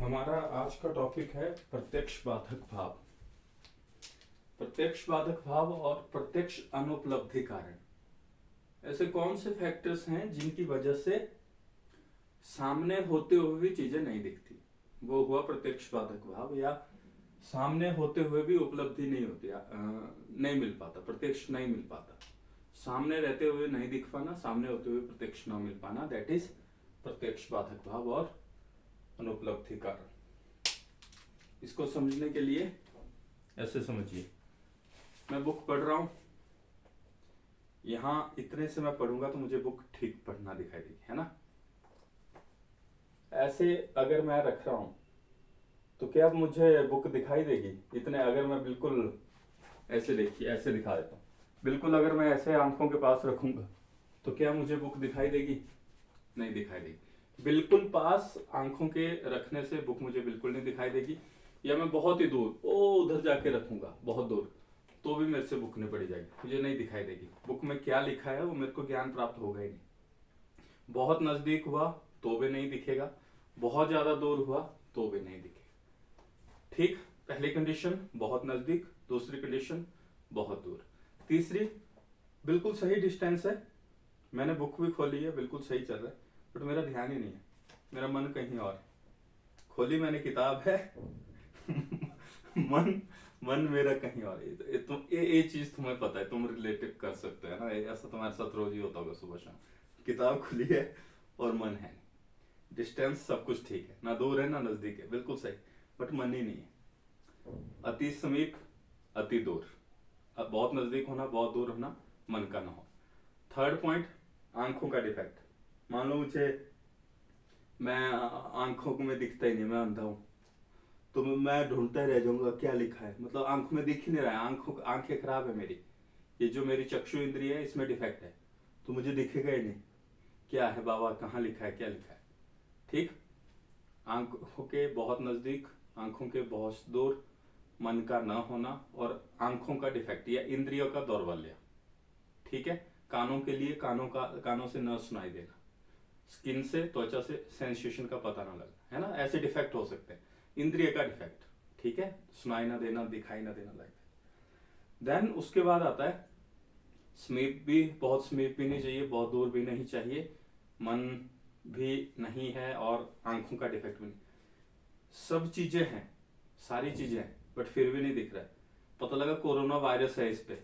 हमारा आज का टॉपिक है प्रत्यक्ष बाधक भाव। प्रत्यक्ष बाधक भाव और प्रत्यक्ष अनुपलब्धि कारण ऐसे कौन से फैक्टर्स हैं जिनकी वजह से सामने होते हुए भी चीजें नहीं दिखती। वो हुआ प्रत्यक्ष बाधक भाव, या सामने होते हुए भी उपलब्धि नहीं होती, नहीं मिल पाता, प्रत्यक्ष नहीं मिल पाता, सामने रहते हुए नहीं दिख पाना, सामने होते हुए प्रत्यक्ष न मिल पाना, दैट इज प्रत्यक्ष बाधक भाव और अनुपलब्धि कारण। इसको समझने के लिए ऐसे समझिए, मैं बुक पढ़ रहा हूं, यहां इतने से मैं पढ़ूंगा तो मुझे बुक ठीक पढ़ना दिखाई देगी, है ना। ऐसे अगर मैं रख रहा हूं तो क्या मुझे बुक दिखाई देगी इतने? अगर मैं बिल्कुल ऐसे, देखिए ऐसे दिखा देता हूं, बिल्कुल अगर मैं ऐसे आंखों के पास रखूंगा तो क्या मुझे बुक दिखाई देगी? नहीं दिखाई देगी। बिल्कुल पास आंखों के रखने से बुक मुझे बिल्कुल नहीं दिखाई देगी, या मैं बहुत ही दूर उधर जाके रखूंगा बहुत दूर तो भी मेरे से बुक नहीं पड़ी जाएगी, मुझे नहीं दिखाई देगी। बुक में क्या लिखा है वो मेरे को ज्ञान प्राप्त होगा ही नहीं। बहुत नजदीक हुआ तो भी नहीं दिखेगा, बहुत ज्यादा दूर हुआ तो भी नहीं दिखेगा। ठीक, पहली कंडीशन बहुत नजदीक, दूसरी कंडीशन बहुत दूर, तीसरी बिल्कुल सही डिस्टेंस है, मैंने बुक भी खोली है, बिल्कुल सही चल रहा है, बट मेरा ध्यान ही नहीं है, मेरा मन कहीं और है। खोली मैंने किताब है मन मेरा कहीं और है। ये चीज तुम्हें पता है, तुम रिलेटिव कर सकते हो ना, ऐसा तुम्हारे साथ रोज ही होता होगा सुबह शाम। किताब खुली है और मन है, डिस्टेंस सब कुछ ठीक है, ना दूर है ना नजदीक है, बिल्कुल सही, बट मन ही नहीं है। अति समीप अति दूर, अब बहुत नजदीक होना बहुत दूर होना, मन का ना हो। थर्ड पॉइंट, आंखों का डिफेक्ट। मान लो मुझे, मैं आंखों में दिखता ही नहीं, मैं अंधा हूं, तो मैं ढूंढता ही रह जाऊंगा क्या लिखा है, मतलब आंखों में दिख ही नहीं रहा है, आंखें खराब है मेरी, ये जो मेरी चक्षु इंद्रिय है इसमें डिफेक्ट है, तो मुझे दिखेगा ही नहीं क्या है बाबा, कहाँ लिखा है, क्या लिखा है। ठीक, आंखों के बहुत नजदीक, आंखों के बहुत दूर, मन का न होना और आंखों का डिफेक्ट या इंद्रियों का दौर्बल्य। ठीक है, कानों के लिए कानों से न सुनाई देना, स्किन से, त्वचा से सेंसेशन का पता ना लगना, है ना, ऐसे डिफेक्ट हो सकते हैं, इंद्रिय का डिफेक्ट। ठीक है, सुनाई ना देना, दिखाई ना देना, लाइक देन उसके बाद आता है समीप भी, बहुत समीप भी नहीं चाहिए, बहुत दूर भी नहीं चाहिए, मन भी नहीं है और आंखों का डिफेक्ट भी नहीं, सब चीजें हैं, सारी चीजें हैं, बट फिर भी नहीं दिख रहा है। पता लगा कोरोना वायरस है इस पे,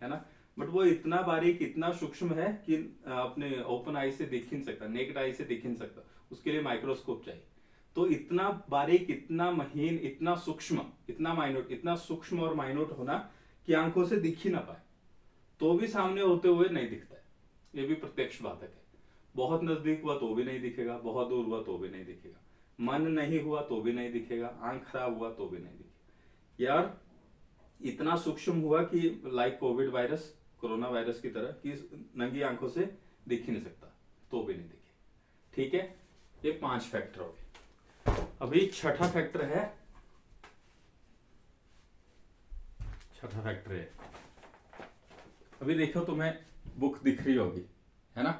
है ना, बट वो इतना बारीक, इतना सूक्ष्म है कि अपने ओपन आई से दिख ही नहीं सकता, नेकेड आई से दिख ही नहीं सकता, उसके लिए माइक्रोस्कोप चाहिए। तो इतना बारीक, इतना महीन, इतना सूक्ष्म, इतना माइन्यूट, इतना सूक्ष्म और माइन्यूट होना कि आंखों से दिख ही ना पाए, तो भी सामने होते हुए नहीं दिखता है, ये भी प्रत्यक्ष बाधक है। बहुत नजदीक हुआ तो भी नहीं दिखेगा, बहुत दूर हुआ तो भी नहीं दिखेगा, मन नहीं हुआ तो भी नहीं दिखेगा, आंख खराब हुआ तो भी नहीं दिखेगा। यार इतना सूक्ष्म हुआ कि like Covid virus, corona virus की तरह, कि नंगी आंखों से दिख ही नहीं सकता तो भी नहीं दिखे। ठीक है, ये 5 फैक्टर हो गए। अभी छठा फैक्टर है, अभी देखो तुम्हें बुक दिख रही होगी, है ना,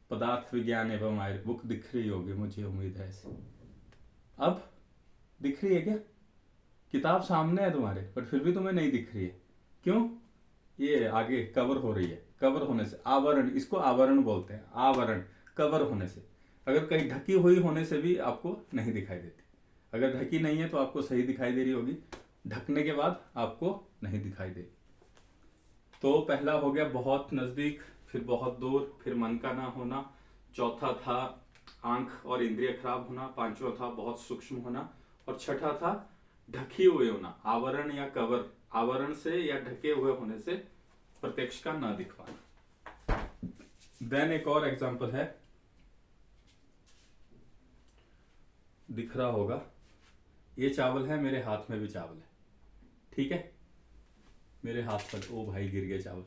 पदार्थ विज्ञान एवं आयुर्वेद बुक दिख रही होगी, मुझे उम्मीद है ऐसे। अब दिख रही है क्या? किताब सामने है तुम्हारे, पर फिर भी तुम्हें नहीं दिख रही है, क्यों? ये आगे कवर हो रही है, कवर होने से, आवरण, इसको आवरण बोलते हैं, आवरण, कवर होने से। अगर कहीं ढकी हुई होने से भी आपको नहीं दिखाई देती, अगर ढकी नहीं है तो आपको सही दिखाई दे रही होगी, ढकने के बाद आपको नहीं दिखाई देगी। तो पहला हो गया बहुत नजदीक, फिर बहुत दूर, फिर मन का ना होना, चौथा था आंख और इंद्रिय खराब होना, पांचवा था बहुत सूक्ष्म होना, और छठा था ढकी हुए होना, आवरण या कवर, आवरण से या ढके हुए होने से प्रत्यक्ष का ना दिख पाना। देन एक और एग्जांपल है, दिख रहा होगा, ये चावल है, मेरे हाथ में भी चावल है। ठीक है, मेरे हाथ पर, ओ भाई गिर गया चावल,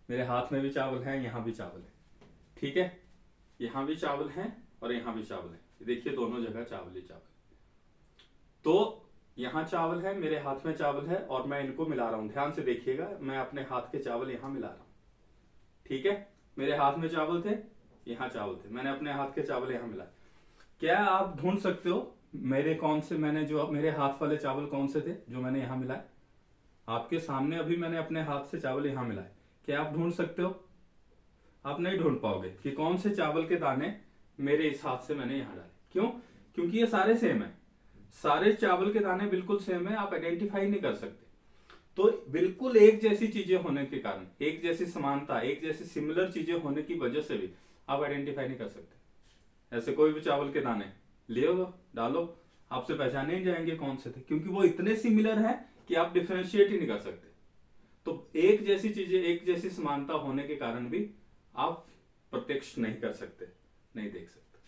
मेरे हाथ में भी चावल है, यहां भी चावल है। ठीक है, यहां भी चावल है और यहां भी चावल है, देखिए दोनों जगह चावल ही चावल। तो यहां चावल है, मेरे हाथ में चावल है, और मैं इनको मिला रहा हूं, ध्यान से देखिएगा, मैं अपने हाथ के चावल यहां मिला रहा हूं। ठीक है, मेरे हाथ में चावल थे, यहां चावल थे, मैंने अपने हाथ के चावल यहां मिला। क्या आप ढूंढ सकते हो मेरे कौन से, मैंने जो मेरे हाथ वाले चावल कौन से थे जो मैंने यहाँ मिलाए? आपके सामने अभी मैंने अपने हाथ से चावल यहाँ मिलाए, क्या आप ढूंढ सकते हो? आप नहीं ढूंढ पाओगे कि कौन से चावल के दाने मेरे इस हाथ से मैंने यहाँ डाले। क्यों? क्योंकि ये सारे सेम है, सारे चावल के दाने बिल्कुल सेम है, आप आइडेंटिफाई नहीं कर सकते। तो बिल्कुल एक जैसी चीजें होने के कारण, एक जैसी समानता, एक जैसी सिमिलर चीजें होने की वजह से भी आप आइडेंटिफाई नहीं कर सकते। ऐसे कोई भी चावल के दाने ले डालो, आपसे पहचाने नहीं जाएंगे कौन से थे, क्योंकि वो इतने सिमिलर हैं कि आप डिफरेंशिएट ही नहीं कर सकते। तो एक जैसी चीजें, एक जैसी समानता होने के कारण भी आप प्रत्यक्ष नहीं कर सकते, नहीं देख सकते।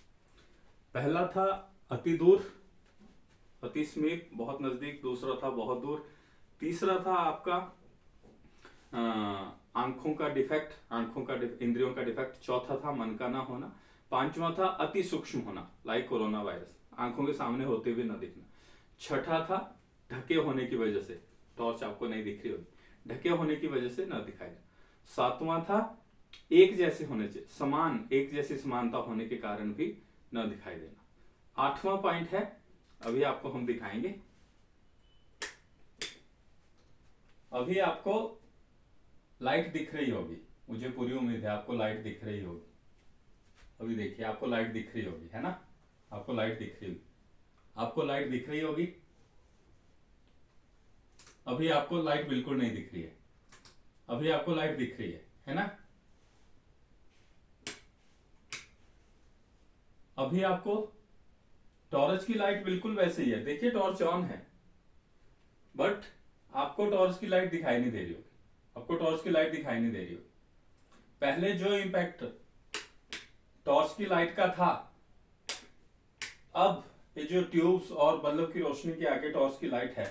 पहला था अति दूर, अति समीप, बहुत नजदीक। दूसरा था बहुत दूर। तीसरा था आपका आंखों का डिफेक्ट, इंद्रियों का डिफेक्ट। चौथा था मन का ना होना। पांचवा था अति सूक्ष्म होना, लाइक कोरोना वायरस, आंखों के सामने होते हुए ना दिखना। छठा था ढके होने की वजह से, टॉर्च आपको नहीं दिख रही होगी, ढके होने की वजह से ना दिखाई देना। सातवां था एक जैसे होने से, समान, एक जैसी समानता होने के कारण भी न दिखाई देना। आठवां पॉइंट है, अभी आपको हम दिखाएंगे। अभी आपको लाइट दिख रही होगी, मुझे पूरी उम्मीद है आपको लाइट दिख रही होगी। अभी देखिए, आपको लाइट दिख रही होगी, है ना? आपको लाइट दिख रही होगी, आपको लाइट दिख रही होगी। अभी आपको लाइट बिल्कुल नहीं दिख रही है, अभी आपको लाइट दिख रही है ना? अभी आपको टॉर्च की लाइट बिल्कुल वैसे ही है, देखिए टॉर्च ऑन है, बट आपको टॉर्च की लाइट दिखाई नहीं दे रही होगी, आपको टॉर्च की लाइट दिखाई नहीं दे रही होगी। पहले जो इंपैक्ट टॉर्च की लाइट का था, अब ये जो ट्यूब्स और बल्ब की रोशनी के आगे टॉर्च की लाइट है,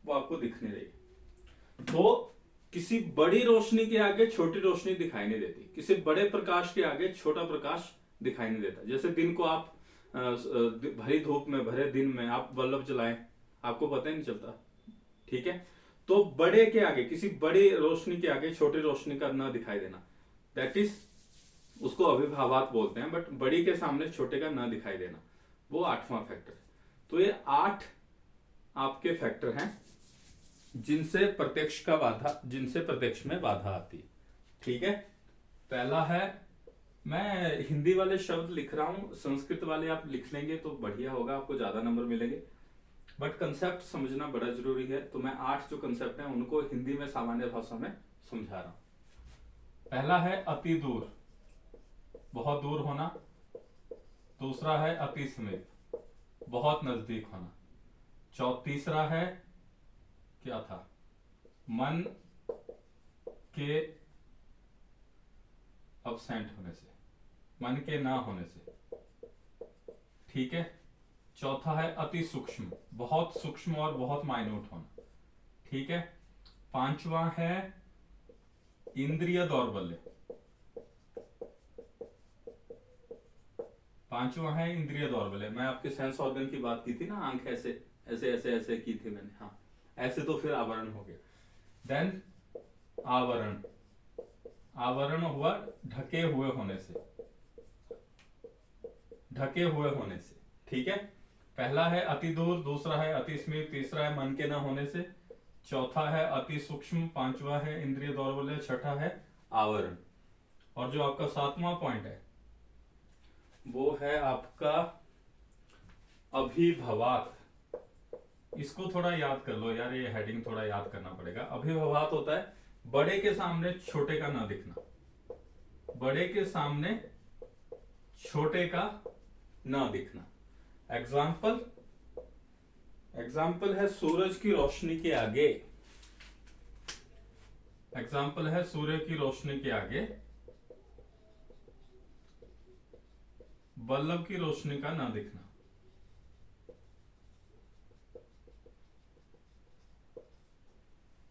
वो आपको दिख नहीं रही। तो किसी बड़ी रोशनी के आगे छोटी रोशनी दिखाई नहीं देती, किसी बड़े प्रकाश के आगे छोटा प्रकाश दिखाई नहीं देता। जैसे दिन को आप भरी धूप में, भरे दिन में आप बल्ब जलाएं, आपको पता ही नहीं चलता, ठीक है? तो बड़े के आगे, किसी बड़ी रोशनी के आगे छोटी रोशनी का ना दिखाई देना, दैट इज, उसको अभिभावात बोलते हैं, बट बड़ी के सामने छोटे का ना दिखाई देना, वो आठवां फैक्टर है। तो ये 8 आपके फैक्टर हैं जिनसे प्रत्यक्ष में बाधा आती है, ठीक है? पहला है, मैं हिंदी वाले शब्द लिख रहा हूं, संस्कृत वाले आप लिख लेंगे तो बढ़िया होगा, आपको ज्यादा नंबर मिलेंगे, बट कंसेप्ट समझना बड़ा जरूरी है। तो मैं 8 जो कंसेप्ट हैं उनको हिंदी में सामान्य भाषा में समझा रहा हूं। पहला है अति दूर, बहुत दूर होना। दूसरा है अति समीप, बहुत नजदीक होना। तीसरा है, क्या था, मन के अब्सेंट होने से, मन के ना होने से, ठीक है? चौथा है अति सूक्ष्म, बहुत सूक्ष्म और बहुत माइन्यूट होना, ठीक है? पांचवा है इंद्रिय दौर्बल्य, पांचवा है इंद्रिय दौर्बल्य। मैं आपके सेंस ऑर्गन की बात की थी ना, आंख ऐसे ऐसे ऐसे ऐसे की थी मैंने, हाँ, ऐसे तो फिर आवरण हो गया। देन आवरण, आवरण हुआ ढके हुए होने से, ढके हुए होने से, ठीक है? पहला है अति दूर, दूसरा है अति समीप, तीसरा है मन के न होने से, चौथा है अति सूक्ष्म, पांचवा है इंद्रिय दौर्बल्य, छठा है आवरण। और जो आपका 7वां पॉइंट है वो है आपका अभिभवात। इसको थोड़ा याद कर लो यार, ये हेडिंग थोड़ा याद करना पड़ेगा। अभिभवात होता है बड़े के सामने छोटे का ना दिखना, बड़े के सामने छोटे का ना दिखना। एग्जाम्पल, एग्जाम्पल है सूरज की रोशनी के आगे, एग्जाम्पल है सूर्य की रोशनी के आगे बल्ब की रोशनी का ना दिखना।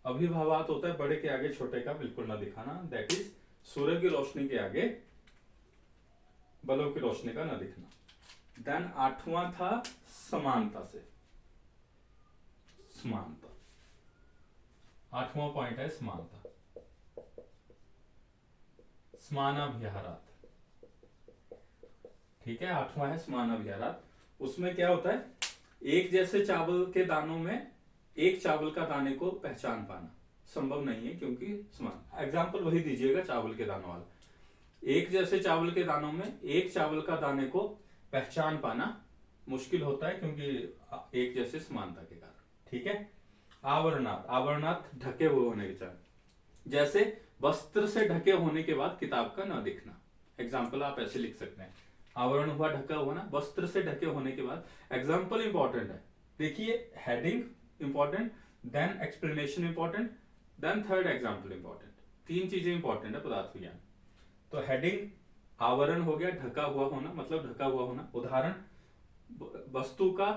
अभिभावात होता है बड़े के आगे छोटे का बिल्कुल ना दिखाना, दैट इज सूर्य की रोशनी के आगे बल्ब की रोशनी का ना दिखना। देन 8वां था समानता से, समानता, 8वां पॉइंट है समानता, समानाभिहारात, ठीक है? 8वां है समानाभिहारात। उसमें क्या होता है, एक जैसे चावल के दानों में एक चावल का दाने को पहचान पाना संभव नहीं है, क्योंकि समान। एग्जाम्पल वही दीजिएगा चावल के दानों वाला। एक जैसे चावल के दानों में एक चावल का दाने को पहचान पाना मुश्किल होता है, क्योंकि एक जैसे समानता के कारण। ठीक है। आवरणार्थ, आवरणार्थ ढके हुए होने के कारण, जैसे वस्त्र से ढके होने के बाद किताब का न दिखना। एग्जाम्पल आप ऐसे लिख सकते हैं, आवरण हुआ ढका हुआ ना, वस्त्र से ढके होने के बाद। एग्जाम्पल इंपॉर्टेंट है, देखिए heading important, then explanation important, then third example important. तीन चीजें इंपॉर्टेंट है पदार्थ विज्ञान। तो हेडिंग, आवरण हो गया, ढका हुआ होना मतलब ढका हुआ होना। उदाहरण, वस्तु का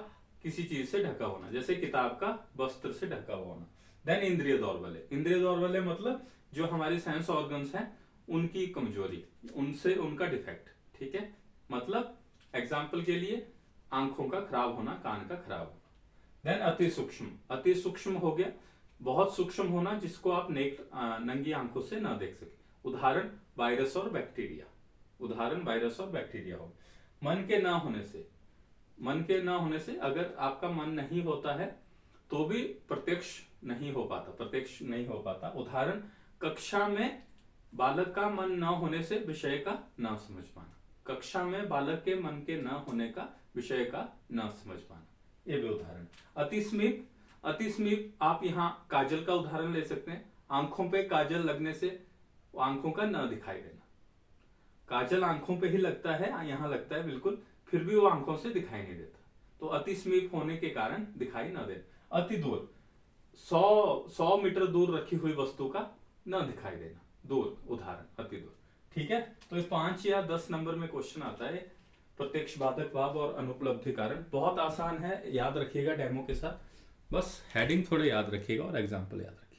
किसी चीज से ढका होना, जैसे किताब का वस्त्र से ढका हुआ होना। देन इंद्रिय दौर्बल्य, इंद्रिय दौर्बल्य मतलब जो हमारे सेंस ऑर्गन्स हैं उनकी कमजोरी, उनसे उनका डिफेक्ट। ठीक है, मतलब एग्जाम्पल के लिए आंखों का खराब होना, कान का खराब होना। देन अति सूक्ष्म, अति सूक्ष्म हो गया बहुत सूक्ष्म होना जिसको आप नंगी आंखों से ना देख सके। उदाहरण वायरस और बैक्टीरिया, उदाहरण वायरस और बैक्टीरिया हो। मन के ना होने से, मन के ना होने से अगर आपका मन नहीं होता है तो भी प्रत्यक्ष नहीं हो पाता, प्रत्यक्ष नहीं हो पाता। उदाहरण कक्षा में बालक का मन न होने से विषय का ना समझ पाना, कक्षा में बालक के मन के न होने का विषय का ना समझ पाना, ये भी उदाहरण। अति समीप, अति समीप आप यहाँ काजल का उदाहरण ले सकते हैं। आंखों पे काजल लगने से आंखों का न दिखाई देना, काजल आंखों पे ही लगता है, यहाँ लगता है बिल्कुल, फिर भी वो आंखों से दिखाई नहीं देता, तो अति समीप होने के कारण दिखाई न दे। अति दूर, 100 मीटर दूर रखी हुई वस्तु का न दिखाई देना, दूर, उदाहरण अति दूर। ठीक है, तो इस 5 या 10 नंबर में क्वेश्चन आता है प्रत्यक्ष, बाधक भाव और अनुपलब्धि कारण। बहुत आसान है, याद रखिएगा डेमो के साथ, बस हेडिंग थोड़े याद रखिएगा और एग्जाम्पल याद रखिएगा।